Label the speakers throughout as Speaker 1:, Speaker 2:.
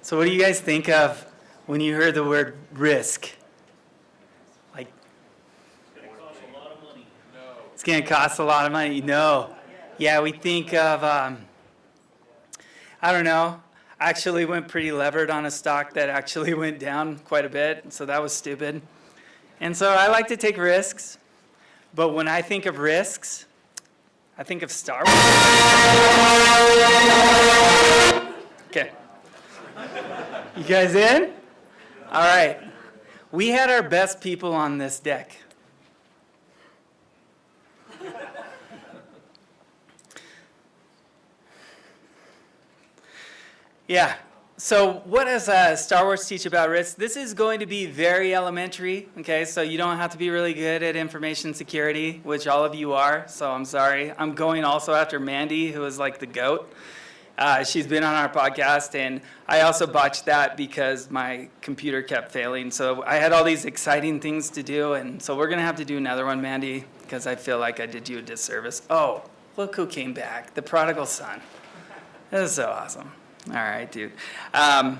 Speaker 1: So what do you guys think of when you heard the word risk? Like,
Speaker 2: It's going to cost a lot of money. No.
Speaker 1: It's going to cost a lot of money? No. Yeah, we think of, I don't know. I actually went pretty levered on a stock that actually went down quite a bit, so that was stupid. And so I like to take risks, but when I think of risks, I think of Star Wars. Okay. You guys in? All right. We had our best people on this deck. Yeah. So what does Star Wars teach about risk? This is going to be very elementary, okay? So you don't have to be really good at information security, which all of you are, so I'm sorry. I'm going also after Mandy, who is like the GOAT. She's been on our podcast, and I also botched that because my computer kept failing. So I had all these exciting things to do, and so we're going to have to do another one, Mandy, because I feel like I did you a disservice. Oh, look who came back, the prodigal son. That is so awesome. All right, dude. I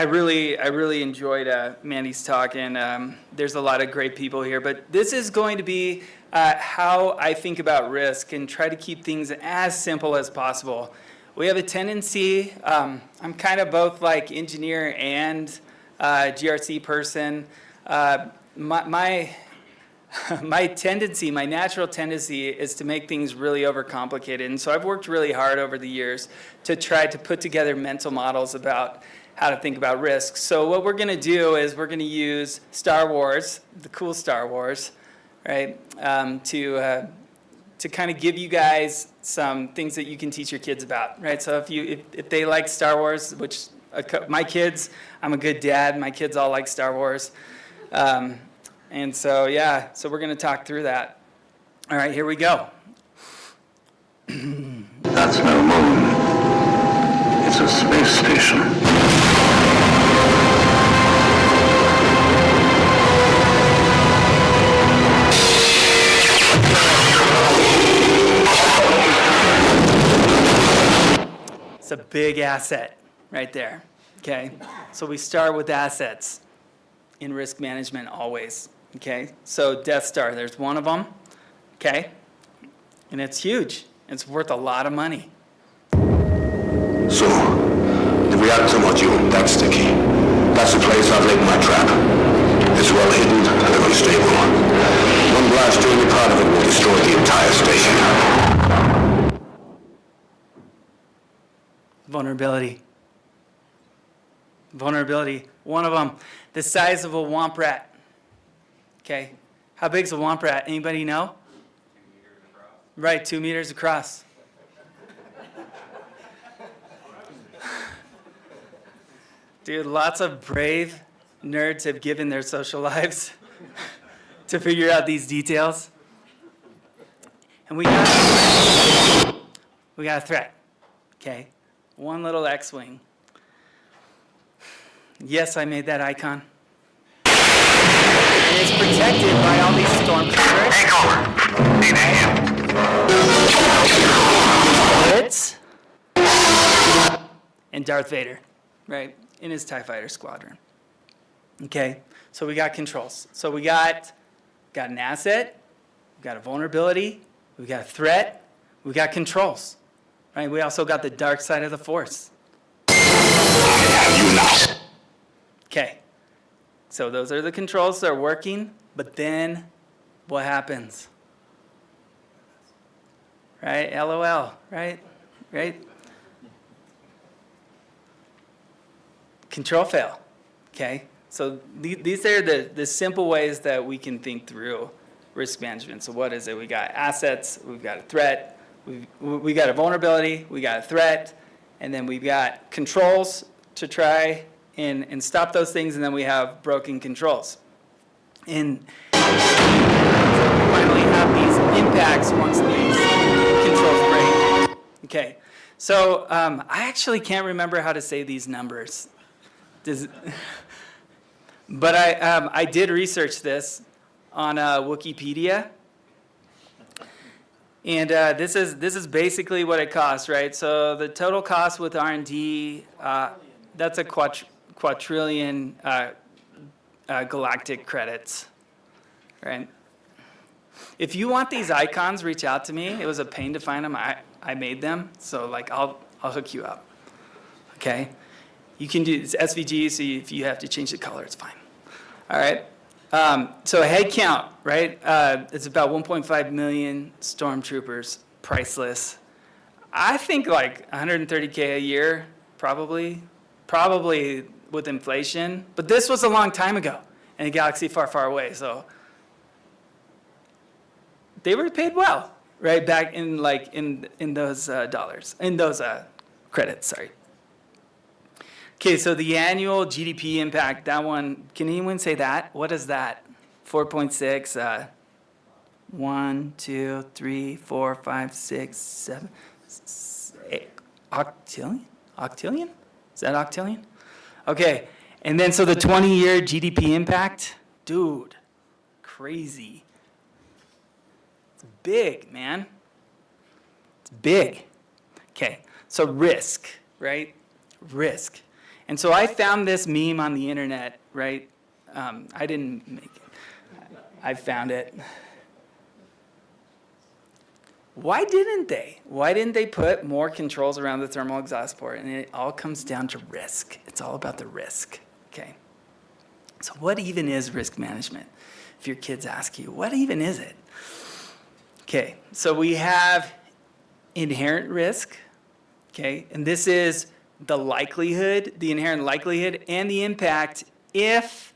Speaker 1: really enjoyed Mandy's talk, and there's a lot of great people here. But this is going to be how I think about risk and try to keep things as simple as possible. We have a tendency, I'm kind of both like engineer and GRC person. My tendency, my natural tendency is to make things really overcomplicated. And so I've worked really hard over the years to try to put together mental models about how to think about risk. So what we're going to do is we're going to use Star Wars, the cool Star Wars, right, to kind of give you guys some things that you can teach your kids about, right? So if they like Star Wars, which my kids, I'm a good dad, my kids all like Star Wars. And so, yeah, so we're going to talk through that. All right, here we go.
Speaker 3: That's no moon. It's a space station.
Speaker 1: It's a big asset right there, okay? So we start with assets in risk management always. Okay, so Death Star, there's one of them, okay? And it's huge. It's worth a lot of money.
Speaker 3: So, the reactor module, that's the key. That's the place I've laid my trap. It's well hidden and unstable. One blast to any part of it will destroy the entire station.
Speaker 1: Vulnerability, one of them, the size of a womp rat. Okay, how big is a womp rat? Anybody know?
Speaker 2: 2 meters across.
Speaker 1: Right, 2 meters across. Dude, lots of brave nerds have given their social lives to figure out these details. And we got a threat, okay? One little X-wing. Yes, I made that icon. And it's protected by all these stormtroopers.
Speaker 3: Take over. Need a hand.
Speaker 1: Blitz. And Darth Vader, right? In his TIE Fighter squadron. Okay, so we got controls. So we got an asset, we got a vulnerability, we got a threat, we got controls. Right? We also got the dark side of the Force.
Speaker 3: I have you now.
Speaker 1: Okay, so those are the controls. They're working, but then what happens? Right? LOL, right? Right? Control fail, okay? So these are the simple ways that we can think through risk management. So what is it? We got assets, we've got a threat, we got a vulnerability, we got a threat, and then we've got controls to try and stop those things, and then we have broken controls. And finally have these impacts once these controls break. Okay, so I actually can't remember how to say these numbers. But I did research this on Wikipedia. And this is basically what it costs, right? So the total cost with R&D, that's a quadrillion galactic credits, right? If you want these icons, reach out to me. It was a pain to find them. I made them, so like I'll hook you up. Okay, you can do it's SVG, so if you have to change the color, it's fine. All right. So head count, right? It's about 1.5 million stormtroopers, priceless. I think like 130K a year, probably with inflation. But this was a long time ago in a galaxy far, far away. So they were paid well, right? Back in like in those dollars, in those credits. Sorry. Okay, so the annual GDP impact, that one, can anyone say that? What is that? 4.6, 1, 2, 3, 4, 5, 6, 7, 8, octillion? Octillion? Is that octillion? Okay, and then so the 20-year GDP impact, dude, crazy. It's big, man. It's big. Okay, so risk, right? Risk. And so I found this meme on the internet, right? I didn't make it. I found it. Why didn't they? Why didn't they put more controls around the thermal exhaust port? And it all comes down to risk. It's all about the risk, okay? So what even is risk management? If your kids ask you, what even is it? Okay, so we have inherent risk, okay? And this is the likelihood, the inherent likelihood, and the impact if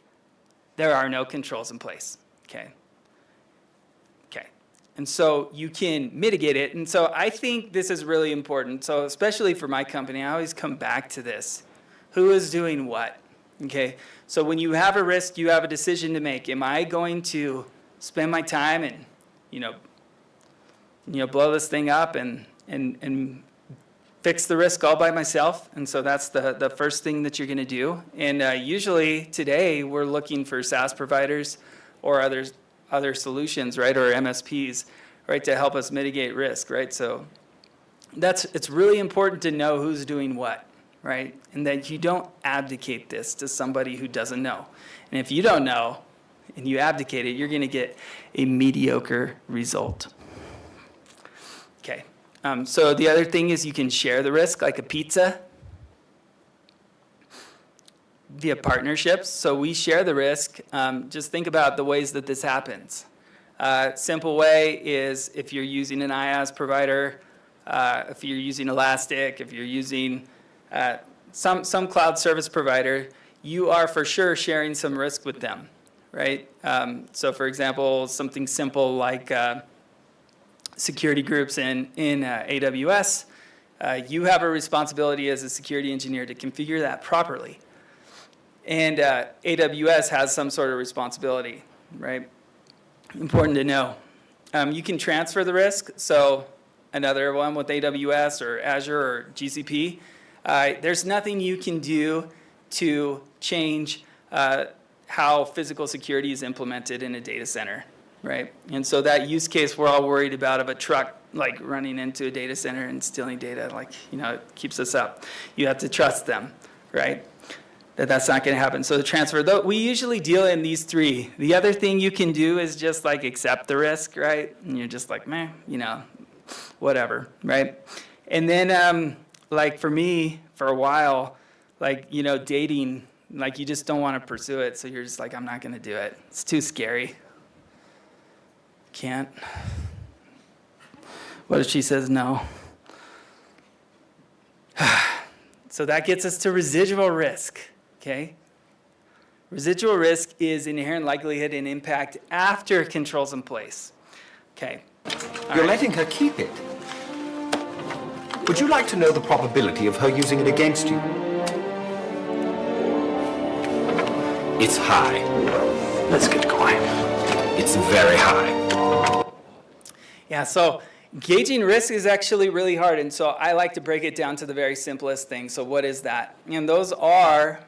Speaker 1: there are no controls in place, okay? Okay, and so you can mitigate it. And so I think this is really important. So especially for my company, I always come back to this. Who is doing what, okay? So when you have a risk, you have a decision to make. Am I going to spend my time and, blow this thing up and fix the risk all by myself? And so that's the first thing that you're going to do. And usually today we're looking for SaaS providers or other solutions, right, or MSPs, right, to help us mitigate risk, right? So it's really important to know who's doing what, right, and that you don't abdicate this to somebody who doesn't know. And if you don't know and you abdicate it, you're going to get a mediocre result. Okay. So the other thing is you can share the risk like a pizza via partnerships. So we share the risk. Just think about the ways that this happens. Simple way is if you're using an IaaS provider, if you're using Elastic, if you're using some cloud service provider, you are for sure sharing some risk with them, right? So for example, something simple like security groups in AWS, you have a responsibility as a security engineer to configure that properly. And AWS has some sort of responsibility, right? Important to know. You can transfer the risk. So another one with AWS or Azure or GCP, there's nothing you can do to change how physical security is implemented in a data center. Right, and so that use case we're all worried about of a truck like running into a data center and stealing data, like, it keeps us up. You have to trust them, right? That's not going to happen. So the transfer, though, we usually deal in these three. The other thing you can do is just like accept the risk, right? And you're just like, meh, whatever, right? And then like for me, for a while, like, dating, like you just don't want to pursue it. So you're just like, I'm not going to do it. It's too scary. Can't. What if she says no? So that gets us to residual risk, okay? Residual risk is inherent likelihood and impact after controls in place. Okay.
Speaker 4: You're letting her keep it. Would you like to know the probability of her using it against you? It's high.
Speaker 3: Let's get going.
Speaker 4: It's very high.
Speaker 1: Yeah, so gauging risk is actually really hard, and so I like to break it down to the very simplest thing. So what is that? And those are,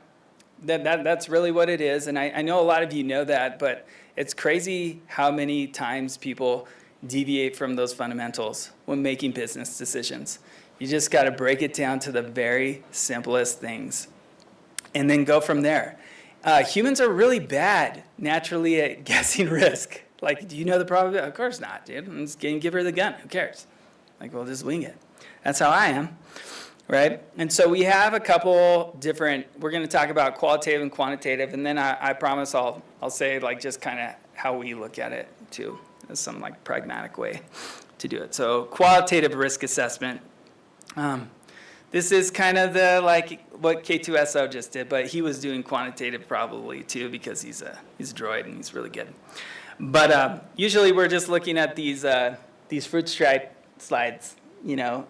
Speaker 1: that's really what it is, and I know a lot of you know that, but it's crazy how many times people deviate from those fundamentals when making business decisions. You just got to break it down to the very simplest things and then go from there. Humans are really bad naturally at guessing risk. Like, do you know the probability? Of course not, dude. I'm just going to give her the gun. Who cares? Like, we'll just wing it. That's how I am, right? And so we have a couple different, we're going to talk about qualitative and quantitative, and then I promise I'll say like just kind of how we look at it too, as some like pragmatic way to do it. So qualitative risk assessment. This is kind of the like what K2SO just did, but he was doing quantitative probably too because he's a droid and he's really good. But usually we're just looking at these fruit stripe slides, you know,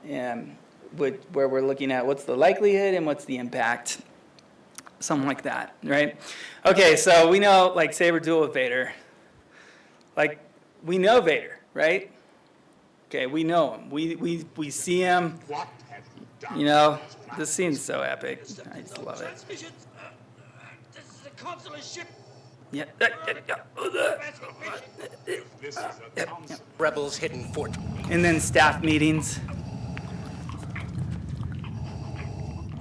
Speaker 1: where we're looking at what's the likelihood and what's the impact, something like that, right? Okay, so we know like say we're dual with Vader, like we know Vader, right? Okay, we know him. We see him.
Speaker 3: What have you done?
Speaker 1: You know, this scene's so epic. I just love it.
Speaker 5: Transmissions. This is a consular ship.
Speaker 1: Yeah.
Speaker 3: If this is a council.
Speaker 5: Rebels hidden fort.
Speaker 1: And then staff meetings.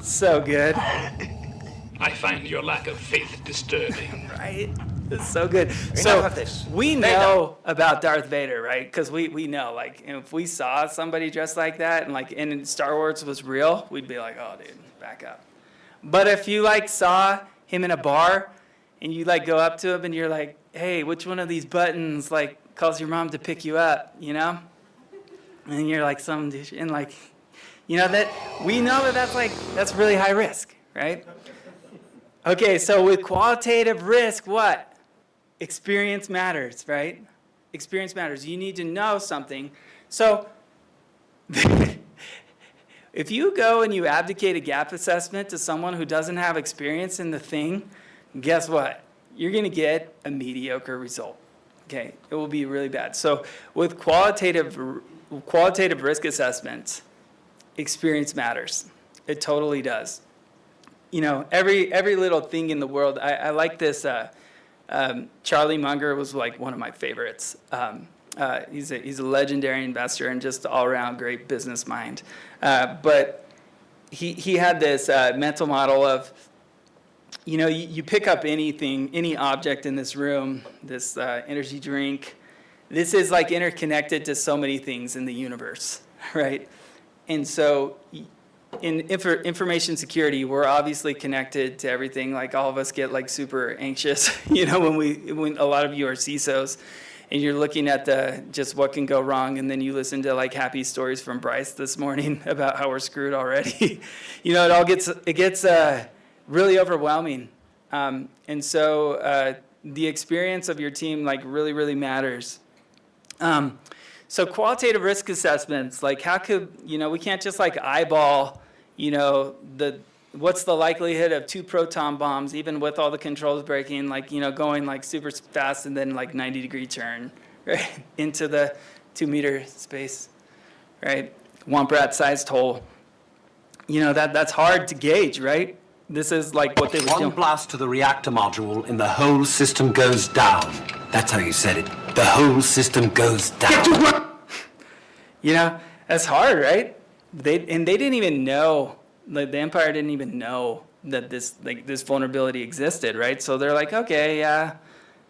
Speaker 1: So good,
Speaker 6: I find your lack of faith disturbing.
Speaker 1: right? It's so good. So
Speaker 5: of this.
Speaker 1: we know about Darth Vader, right? Because we know, like, if we saw somebody dressed like that and Star Wars was real, we'd be like, oh, dude, back up. But if you like saw him in a bar and you like go up to him and you're like, hey, which one of these buttons like calls your mom to pick you up, you know? And you're like some douche, and like, you know that we know that's really high risk, right? Okay, so with qualitative risk, what? Experience matters, right? Experience matters. You need to know something. So if you go and you abdicate a gap assessment to someone who doesn't have experience in the thing, guess what? You're going to get a mediocre result. Okay, it will be really bad. So with qualitative risk assessments, experience matters. It totally does. You know, every little thing in the world. I like this. Charlie Munger was like one of my favorites. He's a legendary investor and just all around great business mind. But he had this mental model of, you know, you pick up anything, any object in this room, this energy drink. This is like interconnected to so many things in the universe, right? And so in information security, we're obviously connected to everything. Like all of us get like super anxious, you know, when a lot of you are CISOs and you're looking at just what can go wrong, and then you listen to like happy stories from Bryce this morning about how we're screwed already. You know, it gets really overwhelming. And so the experience of your team like really, really matters. So qualitative risk assessments, like how could, you know, we can't just like eyeball, you know, what's the likelihood of 2 proton bombs, even with all the controls breaking, like, you know, going like super fast and then like 90-degree turn, right, into the 2-meter space, right? Womp rat-sized hole. You know, that's hard to gauge, right? This is like what they were
Speaker 4: One
Speaker 1: doing.
Speaker 4: blast to the reactor module and the whole system goes down. That's how you said it. The whole system goes down.
Speaker 1: You know, that's hard, right? They didn't even know, like the Empire didn't even know that this vulnerability existed, right? So they're like, okay, yeah,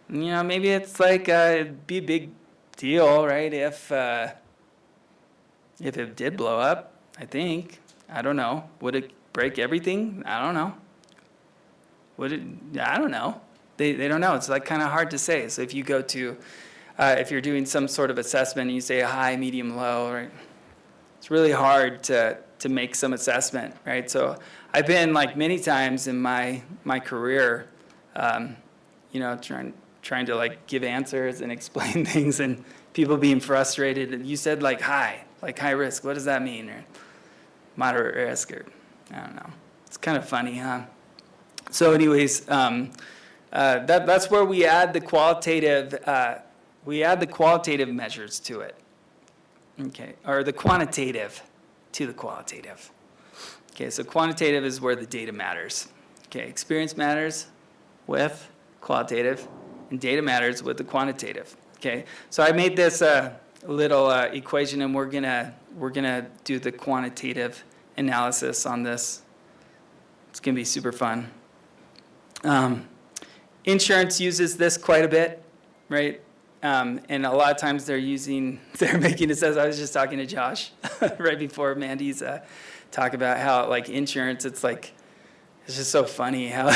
Speaker 1: you know, maybe it's like it'd be a big deal, right? If it did blow up, I think. I don't know. Would it break everything? I don't know. Would it? I don't know. They don't know. It's like kind of hard to say. So if you go to, if you're doing some sort of assessment and you say high, medium, low, right? It's really hard to make some assessment, right? So I've been like many times in my career, you know, trying to like give answers and explain things, and people being frustrated. And you said like high risk. What does that mean? Or moderate risk, or I don't know. It's kind of funny, huh? So anyways, that's where we add the qualitative measures to it. Okay, or the quantitative to the qualitative. Okay, so quantitative is where the data matters. Okay, experience matters with qualitative, and data matters with the quantitative. Okay, so I made this little equation, and we're gonna do the quantitative analysis on this. It's gonna be super fun. Insurance uses this quite a bit, right? And a lot of times they're making it says, I was just talking to Josh right before Mandy's talk about how like insurance, it's just so funny how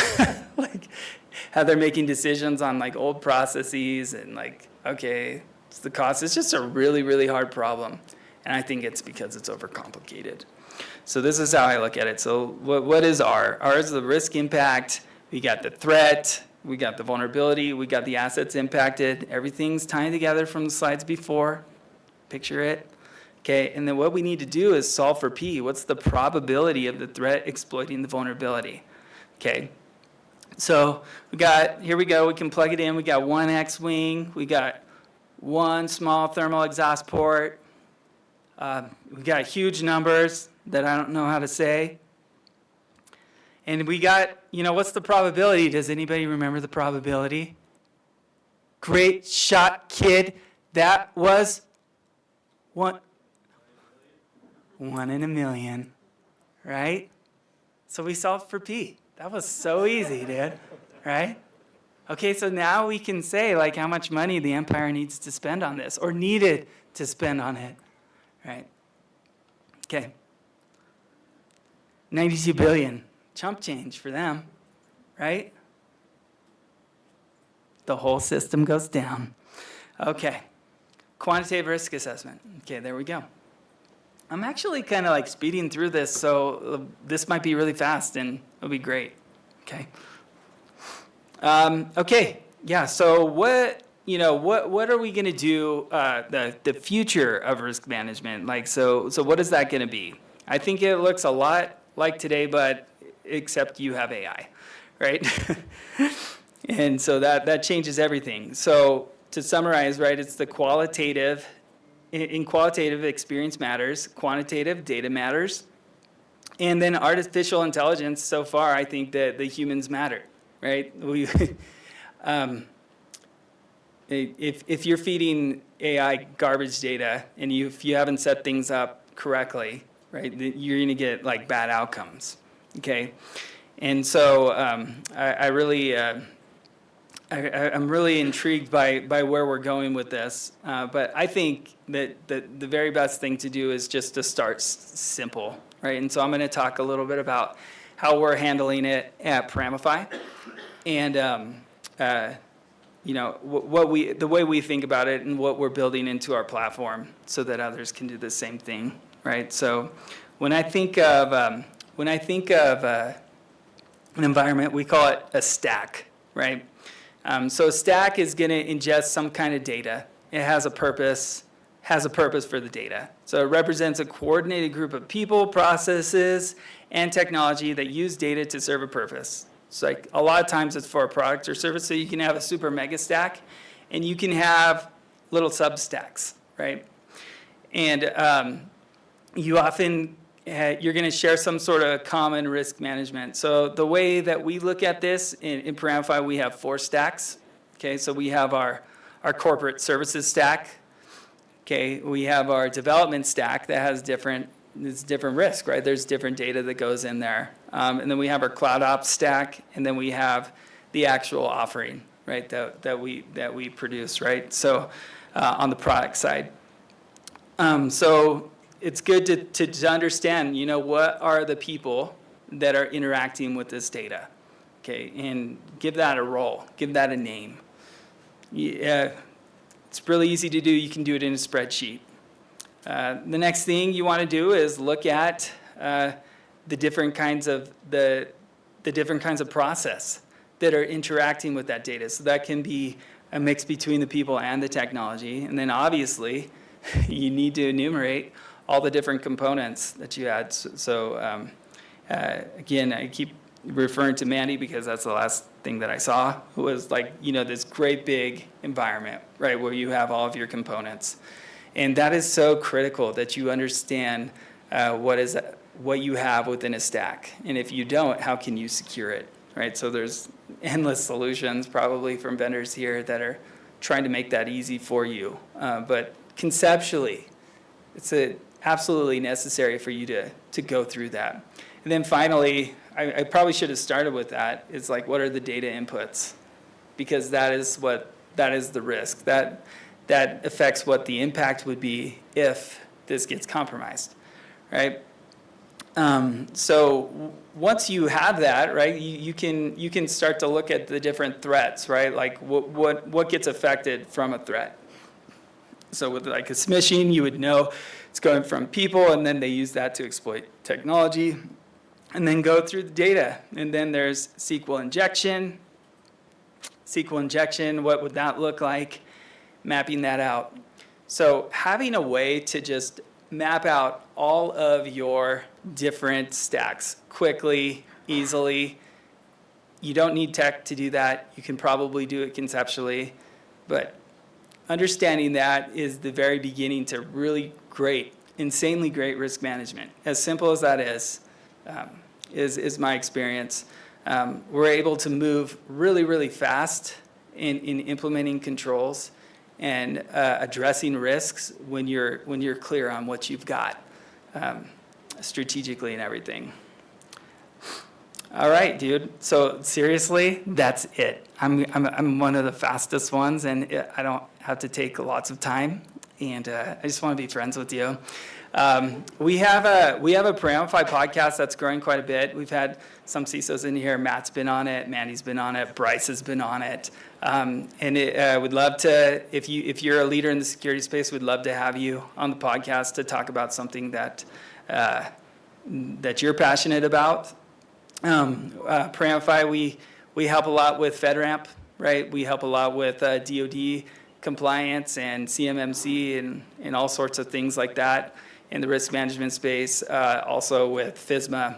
Speaker 1: how they're making decisions on like old processes and like, okay, it's the cost. It's just a really, really hard problem. And I think it's because it's overcomplicated. So this is how I look at it. So what is R? R is the risk impact. We got the threat. We got the vulnerability. We got the assets impacted. Everything's tying together from the slides before. Picture it. Okay, and then what we need to do is solve for P. What's the probability of the threat exploiting the vulnerability? Okay, so here we go. We can plug it in. We got one X-wing. We got one small thermal exhaust port. We got huge numbers that I don't know how to say. And we got, what's the probability? Does anybody remember the probability? Great shot, kid. That was one in a million, right? So we solved for P. That was so easy, dude, right? Okay, so now we can say like how much money the Empire needs to spend on this or needed to spend on it, right? Okay. 92 billion. Chump change for them, right? The whole system goes down. Okay, quantitative risk assessment. Okay, there we go. I'm actually kind of like speeding through this, so this might be really fast and it'll be great. Okay. Okay, yeah, so what are we gonna do, the future of risk management? Like, so what is that gonna be? I think it looks a lot like today, but except you have AI, right? And so that changes everything. So to summarize, right, it's the qualitative, in qualitative experience matters, quantitative data matters, and then artificial intelligence, so far, I think that the humans matter, right? If you're feeding AI garbage data and if you haven't set things up correctly, right, you're gonna get like bad outcomes. Okay, and so I'm really intrigued by where we're going with this. But I think that the very best thing to do is just to start simple, right? And so I'm going to talk a little bit about how we're handling it at Paramify, and the way we think about it and what we're building into our platform, so that others can do the same thing, right? So when I think of an environment, we call it a stack, right? So a stack is going to ingest some kind of data. It has a purpose for the data. So it represents a coordinated group of people, processes, and technology that use data to serve a purpose. So like a lot of times it's for a product or service, so you can have a super mega stack, and you can have little sub-stacks, right? And you often you're going to share some sort of common risk management. So the way that we look at this in Paramify, we have 4 stacks. Okay, so we have our corporate services stack. Okay, we have our development stack that has different risk, right? There's different data that goes in there. And then we have our cloud ops stack, and then we have the actual offering, right, that we produce, right? So on the product side. So it's good to understand, what are the people that are interacting with this data, okay, and give that a role, give that a name. Yeah, it's really easy to do. You can do it in a spreadsheet. The next thing you want to do is look at the different kinds of process that are interacting with that data. So that can be a mix between the people and the technology, and then obviously you need to enumerate all the different components that you had. So again, I keep referring to Mandy because that's the last thing that I saw, was like, this great big environment, right, where you have all of your components. And that is so critical that you understand what you have within a stack. And if you don't, how can you secure it, right? So there's endless solutions probably from vendors here that are trying to make that easy for you. But conceptually, it's absolutely necessary for you to go through that. And then finally, I probably should have started with that. It's like, what are the data inputs? Because that is the risk. That affects what the impact would be if this gets compromised, right? So once you have that, right, you can start to look at the different threats, right? Like what gets affected from a threat. So with like a smishing, you would know it's going from people, and then they use that to exploit technology, and then go through the data. And then there's SQL injection. SQL injection, what would that look like? Mapping that out. So having a way to just map out all of your different stacks quickly, easily. You don't need tech to do that. You can probably do it conceptually, but understanding that is the very beginning to really great, insanely great risk management. As simple as that is my experience. We're able to move really, really fast in implementing controls and addressing risks when you're clear on what you've got strategically and everything. All right, dude. So seriously, that's it. I'm one of the fastest ones, and I don't have to take lots of time. And I just want to be friends with you. We have a Pre-Amplify podcast that's growing quite a bit. We've had some CISOs in here. Matt's been on it. Mandy's been on it. Bryce has been on it. And we'd love to, if you're a leader in the security space, we'd love to have you on the podcast to talk about something that you're passionate about. Pre-Amplify, we help a lot with FedRAMP, right? We help a lot with DoD compliance and CMMC and all sorts of things like that in the risk management space, also with FISMA.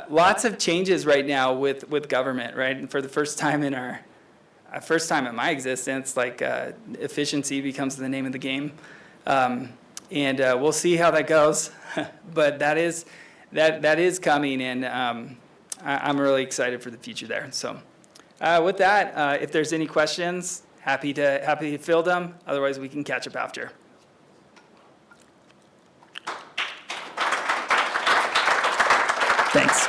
Speaker 1: Lots of changes right now with government, right? And for the first time in my existence, like efficiency becomes the name of the game. And we'll see how that goes. But that is coming, and I'm really excited for the future there. So with that, if there's any questions, happy to field them. Otherwise, we can catch up after. Thanks.